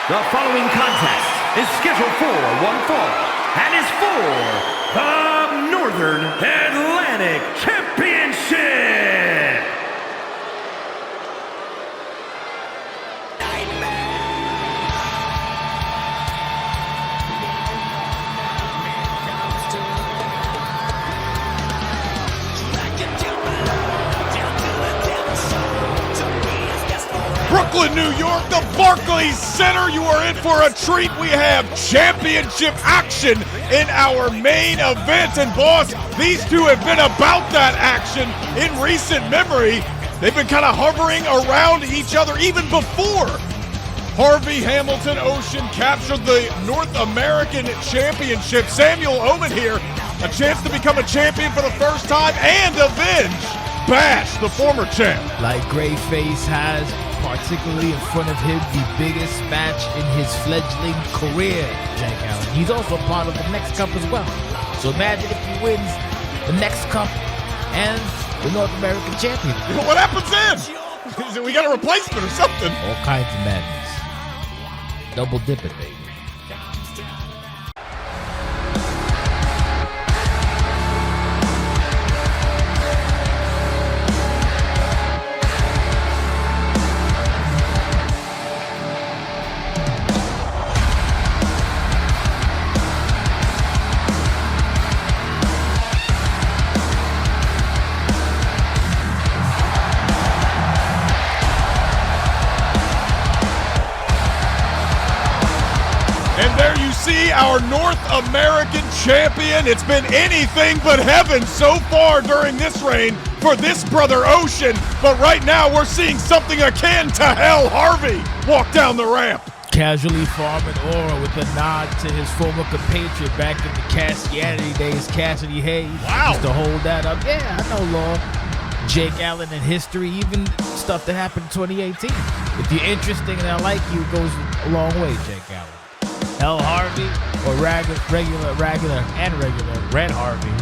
The following contest is scheduled for one fall and is for the Northern Atlantic Championship. Brooklyn, New York, the Barclays Center. You are in for a treat. We have championship action in our main event. And boss, these two have been about that action in recent memory. They've been kind of hovering around each other even before Harvey Hamilton Ocean captured the North American Championship. Sammuell Omen here, a chance to become a champion for the first time and avenge Bash, the former champ. Like Greyface has, particularly in front of him, the biggest match in his fledgling career, Jake Allen. He's also part of the next cup as well. So imagine if he wins the next cup and the North American champion. What happens then? We got a replacement or something. All kinds of madness. Double dipping, baby. And there you see our North American champion. It's been anything but heaven so far during this reign for this brother Ocean. But right now we're seeing something akin to hell. Harvey walk down the ramp. Casually farming aura with a nod to his former compatriot back in the Cassianity days, Cassidy Hayes. Wow. Used to hold that up. Yeah, I know law. Jake Allen in history, even stuff that happened in 2018. If you're interesting and I like you, it goes a long way, Jake Allen. Hell Harvey, or regular Red Harvey,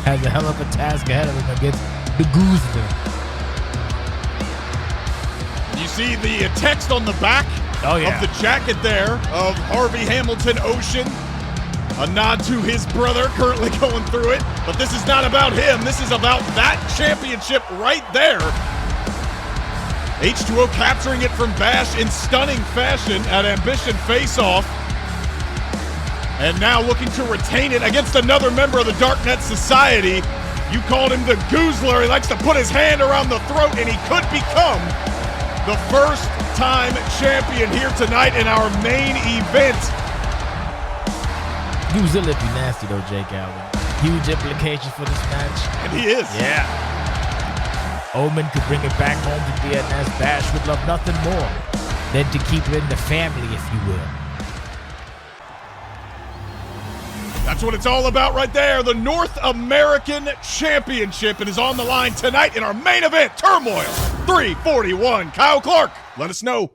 has a hell of a task ahead of him against the Goozler. You see the text on the back of the jacket there of Harvey Hamilton Ocean. A nod to his brother currently going through it. But this is not about him. This is about that championship right there. H20 capturing it from Bash in stunning fashion at Ambition Face-Off. And now looking to retain it against another member of the Darknet Society. You called him the Goozler. He likes to put his hand around the throat, and he could become the first-time champion here tonight in our main event. Goozilla be nasty though, Jake Allen. Huge implications for this match. And he is. Yeah. Omen could bring it back home to DNS. Bash would love nothing more than to keep it in the family, if you will. That's what it's all about right there. The North American Championship. It is on the line tonight in our main event, Turmoil 341. Kyle Clark, let us know.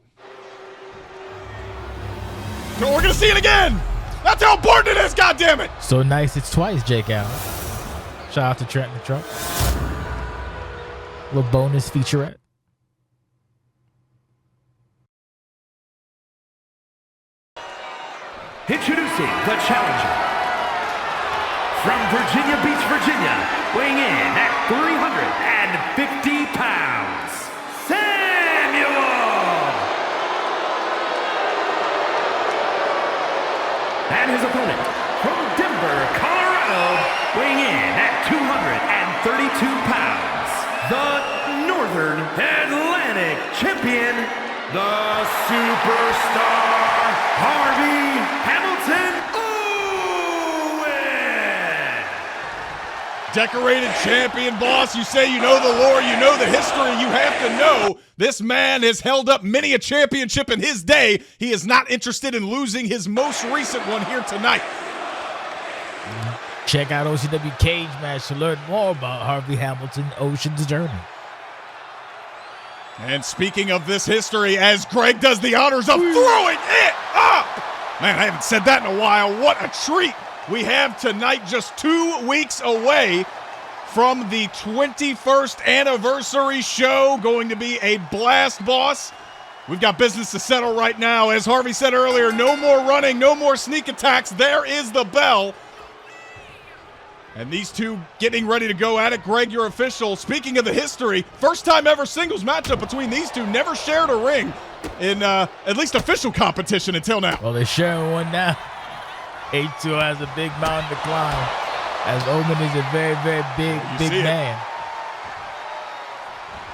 So we're going to see it again. That's how important it is, goddammit. So nice it's twice, Jake Allen. Shout out to Trent the Truck. Little bonus featurette. Introducing the challenger. From Virginia Beach, Virginia, weighing in at 350 pounds, Sammuell! And his opponent, from Denver, Colorado, weighing in at 232 pounds, the Northern Atlantic Champion, the Superstar, Harvey Hamilton Owen! Decorated champion, boss. You say you know the lore, you know the history. You have to know this man has held up many a championship in his day. He is not interested in losing his most recent one here tonight. Check out OCW Cage Match to learn more about Harvey Hamilton Ocean's journey. And speaking of this history, as Greg does the honors of throwing it up. Man, I haven't said that in a while. What a treat we have tonight, just 2 weeks away from the 21st anniversary show. Going to be a blast, boss. We've got business to settle right now. As Harvey said earlier, no more running, no more sneak attacks. There is the bell. And these two getting ready to go at it. Greg, your official. Speaking of the history, first time ever singles matchup between these two. Never shared a ring in at least official competition until now. Well, they're sharing one now. H2O has a big mountain to climb, as Omen is a very, very big man.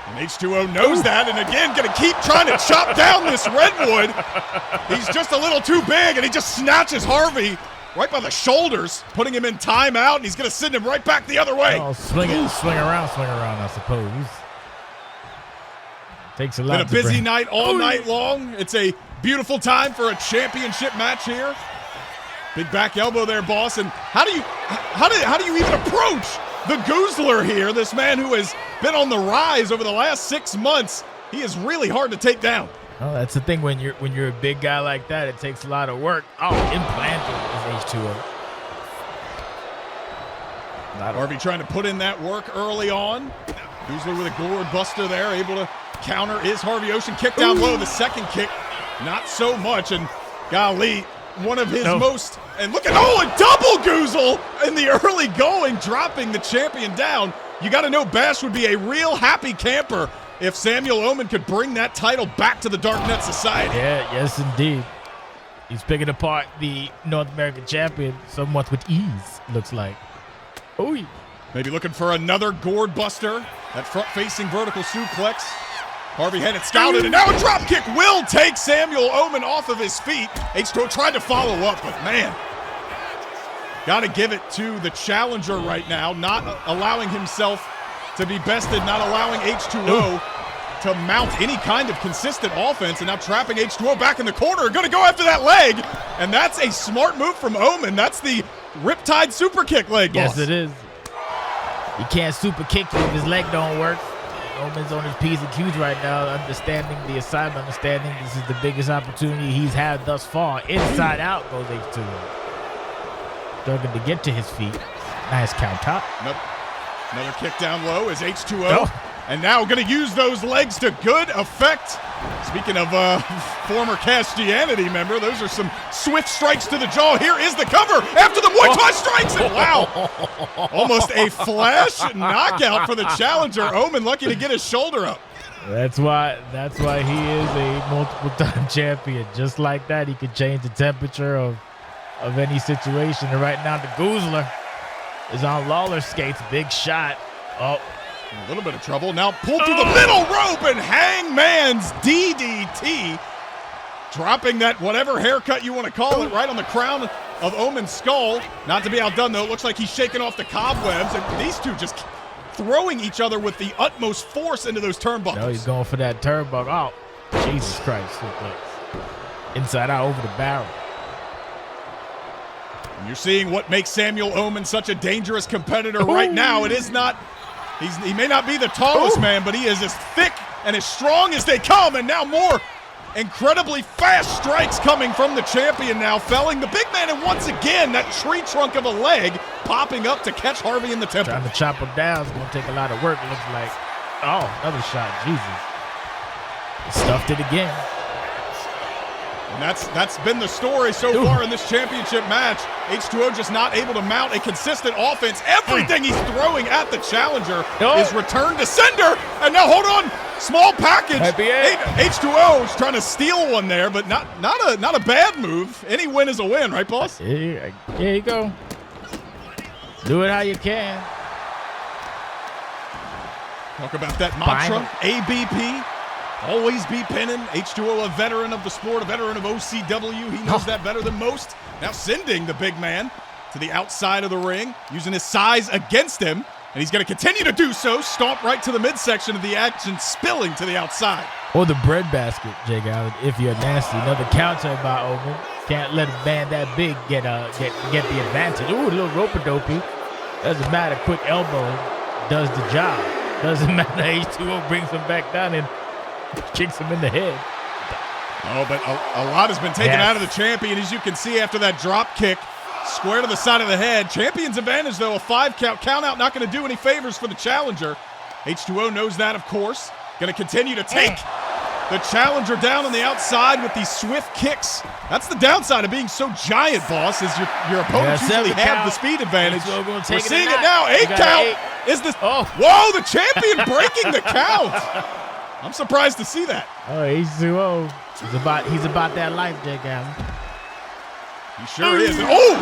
And H2O knows that, and again, going to keep trying to chop down this redwood. He's just a little too big, and he just snatches Harvey right by the shoulders, putting him in timeout, and he's going to send him right back the other way. Oh, swing around, I suppose. Takes a lot. Been a busy night all night long. It's a beautiful time for a championship match here. Big back elbow there, boss. And how do you even approach the Goozler here? This man who has been on the rise over the last 6 months. He is really hard to take down. Oh, that's the thing when you're a big guy like that. It takes a lot of work. Oh, implanted is H2O. Harvey trying to put in that work early on. Goozler with a gourd buster there, able to counter is Harvey Ocean. Kick down low, the second kick, not so much. And golly, one of his most, and look at, a double Goozle in the early going, dropping the champion down. You got to know Bash would be a real happy camper if Sammuell Omen could bring that title back to the Darknet Society. Yeah, yes indeed. He's picking apart the North American champion somewhat with ease, looks like. Oh, maybe looking for another gourd buster. That front-facing vertical suplex. Harvey had it scouted, and now a drop kick will take Sammuell Omen off of his feet. H2O tried to follow up, but man, got to give it to the challenger right now, not allowing himself to be bested, not allowing H2O to mount any kind of consistent offense, and now trapping H2O back in the corner. Going to go after that leg, and that's a smart move from Omen. That's the Riptide super kick leg, boss. Yes, it is. He can't super kick you if his leg don't work. Omen's on his P's and Q's right now, understanding the assignment, understanding this is the biggest opportunity he's had thus far. Inside out goes H2O. Struggling to get to his feet. Nice count out. Nope. Another kick down low is H2O. And now going to use those legs to good effect. Speaking of former Castianity member, those are some swift strikes to the jaw. Here is the cover after the Muay Thai strikes. And wow, almost a flash knockout for the challenger. Omen lucky to get his shoulder up. That's why he is a multiple-time champion. Just like that, he can change the temperature of any situation. And right now, the Goozler is on roller skates. Big shot. Oh. A little bit of trouble. Now pulled through the middle rope and Hangman's DDT. Dropping that whatever haircut you want to call it right on the crown of Omen's skull. Not to be outdone, though. It looks like he's shaking off the cobwebs. And these two just throwing each other with the utmost force into those turnbuckles. No, he's going for that turnbuckle. Oh, Jesus Christ. Inside out over the barrel. And you're seeing what makes Sammuell Omen such a dangerous competitor right now. It is not... He may not be the tallest man, but he is as thick and as strong as they come. And now more incredibly fast strikes coming from the champion now, felling the big man. And once again, that tree trunk of a leg popping up to catch Harvey in the temple. Trying to chop him down is going to take a lot of work, it looks like. Oh, another shot. Jesus. He stuffed it again. And that's been the story so far in this championship match. H2O just not able to mount a consistent offense. Everything he's throwing at the challenger is returned to sender. And now, hold on, small package. H2O is trying to steal one there, but not a bad move. Any win is a win, right, boss? Here you go. Do it how you can. Talk about that mantra, ABP. Always be pinning. H2O, a veteran of the sport, a veteran of OCW. He knows that better than most. Now sending the big man to the outside of the ring, using his size against him. And he's going to continue to do so. Stomp right to the midsection of the action, spilling to the outside. Or the breadbasket, Jake Allen, if you're nasty. Another counter by Omen. Can't let a man that big get the advantage. Ooh, a little rope-a-dopey. Doesn't matter. Quick elbow does the job. Doesn't matter. H2O brings him back down and kicks him in the head. Oh, but a lot has been taken out of the champion, as you can see after that drop kick. Square to the side of the head. Champion's advantage, though. A 5 count. Count out not going to do any favors for the challenger. H2O knows that, of course. Going to continue to take the challenger down on the outside with these swift kicks. That's the downside of being so giant, boss, is your opponents usually have the speed advantage. We're seeing it now. 8 count. Is this? Oh. Whoa, the champion breaking the count. I'm surprised to see that. Oh, H2O. He's about that life, Jake Allen. He sure is. Oh,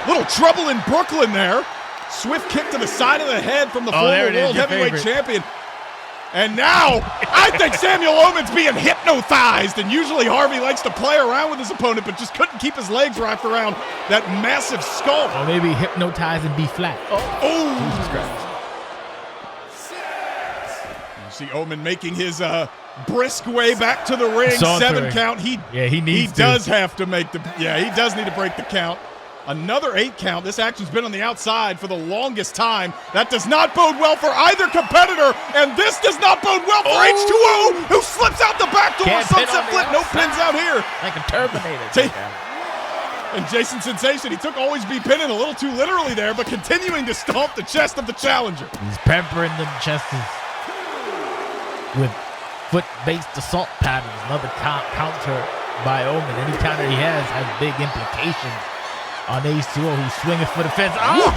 little trouble in Brooklyn there. Swift kick to the side of the head from the former world heavyweight champion. And now, I think Sammuell Omen's being hypnotized. And usually Harvey likes to play around with his opponent, but just couldn't keep his legs wrapped around that massive skull. Or maybe hypnotize and be flat. Oh. Jesus Christ. You see Omen making his brisk way back to the ring. Sauntering. 7 count. He does have to make the. Yeah, he does need to break the count. Another 8 count. This action's been on the outside for the longest time. That does not bode well for either competitor, and this does not bode well for H2O, who slips out the back door. Sunset flip, no pins out here. Like a Terminator. And Jason Sensation, he took always be pinning a little too literally there, but continuing to stomp the chest of the challenger. He's pampering them chests with foot-based assault patterns. Another counter by Omen. Any counter he has big implications on H2O, who's swinging for the fence. Oh!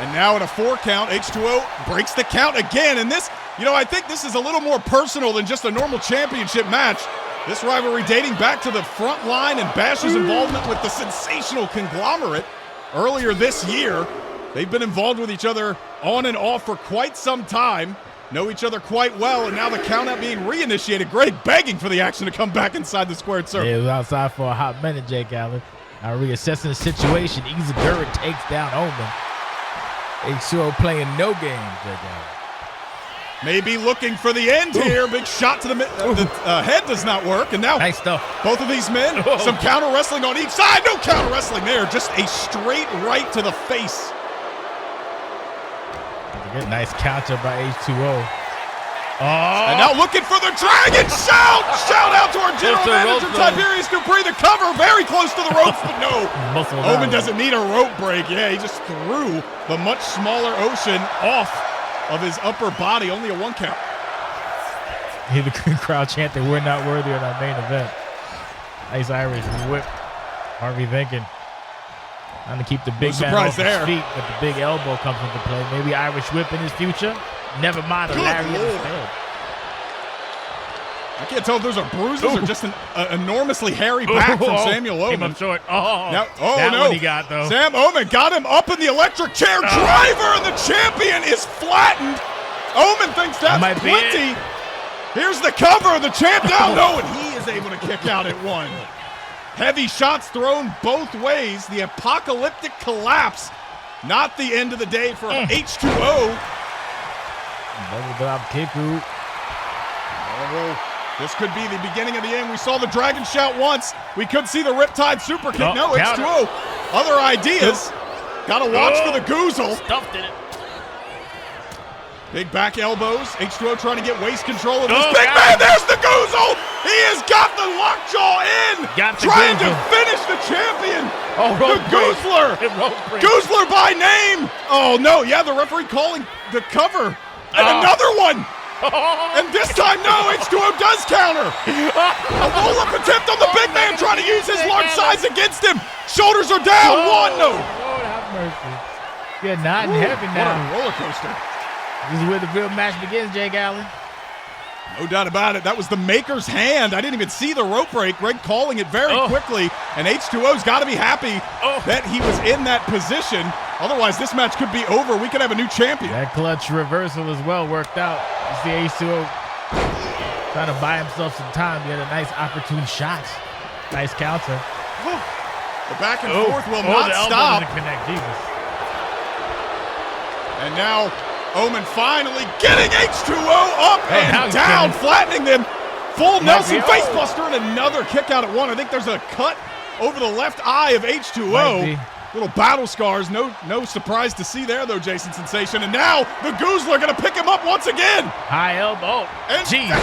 And now at a 4 count, H2O breaks the count again. And this, I think this is a little more personal than just a normal championship match. This rivalry dating back to the front line and Bash's involvement with the sensational conglomerate earlier this year. They've been involved with each other on and off for quite some time. Know each other quite well, and now the count-out being reinitiated. Greg begging for the action to come back inside the squared circle. Yeah, he was outside for a hot minute, Jake Allen. Now reassessing the situation. Izagura takes down Omen. H2O playing no games, Jake Allen. Maybe looking for the end here. Big shot to the head does not work. And now nice stuff. Both of these men, some counter wrestling on each side. No counter wrestling there. Just a straight right to the face. Good, nice counter by H2O. And now looking for the dragon shout! Shout out to our general manager, Tiberius Dupree. The cover very close to the ropes, but no. Omen doesn't need a rope break. Yeah, he just threw the much smaller Ocean off of his upper body. Only a 1 count. Hear the crowd chant that we're not worthy of our main event. Nice Irish whip. Harvey thinking. Trying to keep the big man off his feet, but the big elbow comes into play. Maybe Irish whip in his future. Never mind a lariat instead. I can't tell if those are bruises or just an enormously hairy back from Sammuell Omen. Came up short. No. One he got, though. Sam Omen got him up in the electric chair driver, and the champion is flattened. Omen thinks that's plenty. Here's the cover. The champ down. No, and he is able to kick out at 1. Heavy shots thrown both ways. The apocalyptic collapse. Not the end of the day for H2O. Double drop kick. This could be the beginning of the end. We saw the dragon shout once. We could see the Riptide super kick. No, H2O. Other ideas. Got to watch for the goozle. Stuffed in it. Big back elbows. H2O trying to get waist control of this big man. There's the goozle. He has got the lockjaw in. Trying to finish the champion. The Goozler. Goozler by name. Oh, no. Yeah, the referee calling the cover. And another one. And this time, no, H2O does counter. A roll-up attempt on the big man trying to use his large size against him. Shoulders are down. 1, no. Lord have mercy. You're not in heaven now. What a roller coaster. This is where the real match begins, Jake Allen. No doubt about it. That was the Maker's hand. I didn't even see the rope break. Greg calling it very quickly. And H2O's got to be happy that he was in that position. Otherwise, this match could be over. We could have a new champion. That clutch reversal as well worked out. You see H2O trying to buy himself some time. He had a nice opportune shot. Nice counter. The back and forth will not stop. Connect. Jesus. And now Omen finally getting H2O up and down, flattening them. Full Nelson facebuster and another kick out at 1. I think there's a cut over the left eye of H2O. Little battle scars. No surprise to see there, though, Jason Sensation. And now the Goozler going to pick him up once again. High elbow. And there you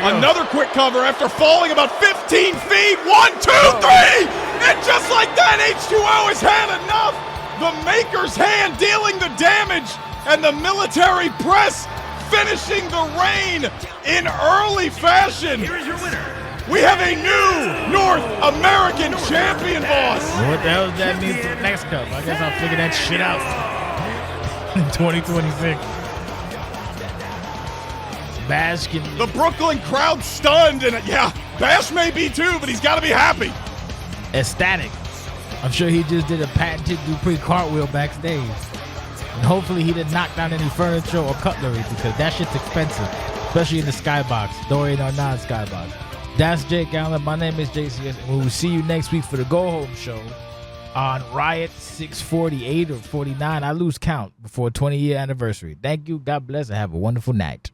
go. Another quick cover after falling about 15 feet. 1, 2, 3. And just like that, H2O has had enough. The Maker's hand dealing the damage. and the military press finishing the reign in early fashion. Here is your winner. We have a new North American champion, boss. What the hell does that mean for the next cup? I guess I'll figure that shit out in 2026. Bash can... The Brooklyn crowd stunned, and yeah, Bash may be too, but he's got to be happy. ecstatic. I'm sure he just did a patented Dupree cartwheel backstage. And hopefully he didn't knock down any furniture or cutlery because that shit's expensive, especially in the skybox, Dorian or non-skybox. That's Jake Allen. My name is JCS. And we will see you next week for the Go Home Show on Riot 648 or 49. I lose count before a 20-year anniversary. Thank you. God bless and have a wonderful night.